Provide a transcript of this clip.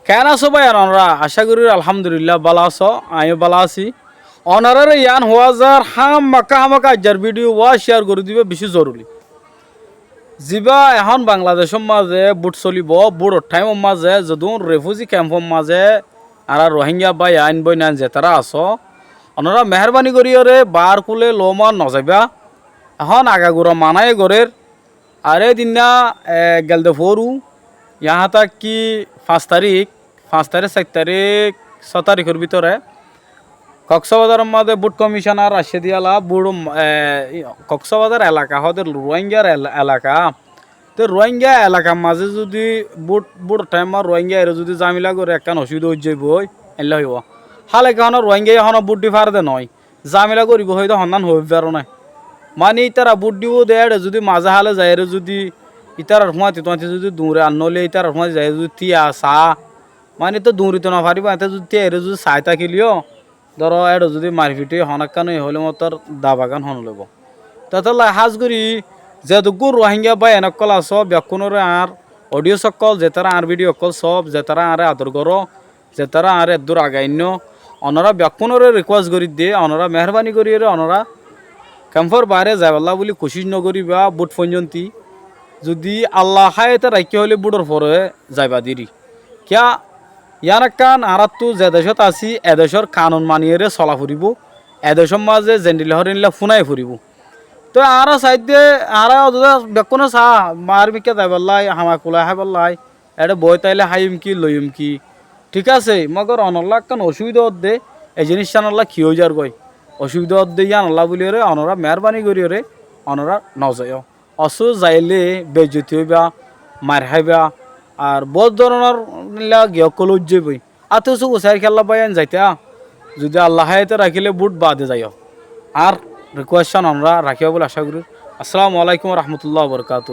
কেন আছো ভাই? আর আমরা আশা করি আলহামদুলিল্লাহ ভালো আছো, আমিও ভালো আছি। অনারের ইয়ান হওয়া যার হামাকা যার ভিডিও ওয়া শেয়ার করে দিবে বেশি জরুরি। যিবা এখন বাংলাদেশের মাঝে বুট চলিব, বুটর টাইমের মাঝে যদুন রেফিউজি ক্যাম্পের মাঝে আর রোহিঙ্গা বা আইন বই নান যে তারা আছো, ওনারা মেহরবানি করিয়রে বার কুলে লোমান নজাইবা। এখন আগাগুড়া মানায় গরের আরে দিনা গেলদে ফরু ইহা তাক কি 5 তারিখ 5 তারিখ 4 তারিখ 6 তারিখের ভিতরে কক্সবাজারের মধ্যে বুট কমিশনার আসে দিয়ালা বুট কক্সবাজার এলাকা হদের রোহিঙ্গার এলাকা। তো রোহিঙ্গা এলাকার মাঝে যদি বুট বুট টাইমার রোহিঙ্গা এর যদি জামিলা করে একখান অসুবিধা হয়ে যাইব এলে হইব। হালে কেন রোহিঙ্গা এখন বুট দি ফারদে নয় জামিলা করিব হয়তো সন্ধান হইব পারো না। মানে ইতারা বুট দিব দেয় যদি মাজা হালে যায় যদি ইতার হুমাতি তোমাতে যদি দূরে আনলে ইতার হুমাতি যায় যদি তিয়া চা মানে তো দৌড়িতে না পারিব এতে যদি তিয়া এর যদি চাই থাকিলিও ধরো এটা যদি মারপিটে হনাক্কান হলে মতো দাবাগান হন লব তাতে হাজ করি যেহেতু রোহিঙ্গা বা এনেকল সব ব্যাকুণরে আর অডিও সকল যে তারা আর ভিডিও কল সব যে তারা আরে আদর করো যে তারা আর এদূর আগাইন্য অনরা ব্যাকুণরে রিকোয়েস্ট করি দিয়ে অনরা মেহরবানি করি অনরা ক্যাম্পর বাইরে যাবাল্লা বলে কোশিশ নকরি বা বুট পর্যন্তি যদি আল্লাহ খায় এটা রাখি হলে বুটর পরে যাইবা দিরি কিয়া ইয়ার কান আরাত্তু যে দেশত আছি এদেশর কানুন মানিয়ে চলা ফুরিব এদেশের মাঝে জেন্ডিল হরিনলা ফুনাই ফুরিব। তো আর সাইডে আর বেকোনো চা মার বিকে যাইবাল্লাই হামা কোলা হাইবাল্লাই এটা বই তাইলে হাইম কি লইম কি ঠিক আছে মগর অনল্লা কান অসুবিধা দে এই জিনিসটা নল্লা কি হয়ে যার গই অসুবিধা দে ইয়ান আল্লাহ বলি রে অনরা মেহরবানি করি রে অনরা নজয় অসু যাইলে বেজ্জতি হইবা মার খাইবা আর বহুত ধরনের গিয়কল উজ্জবই আর তো উচাই খেলা পাইন যাইতা যদি আল্লাহ হায়াতে রাখিলে বুট বাদে যাইও আর রিকোয়েশন আমরা রাখিব বলে আশা করি। আসসালামু আলাইকুম রহমতুল্লাহ বরকাত।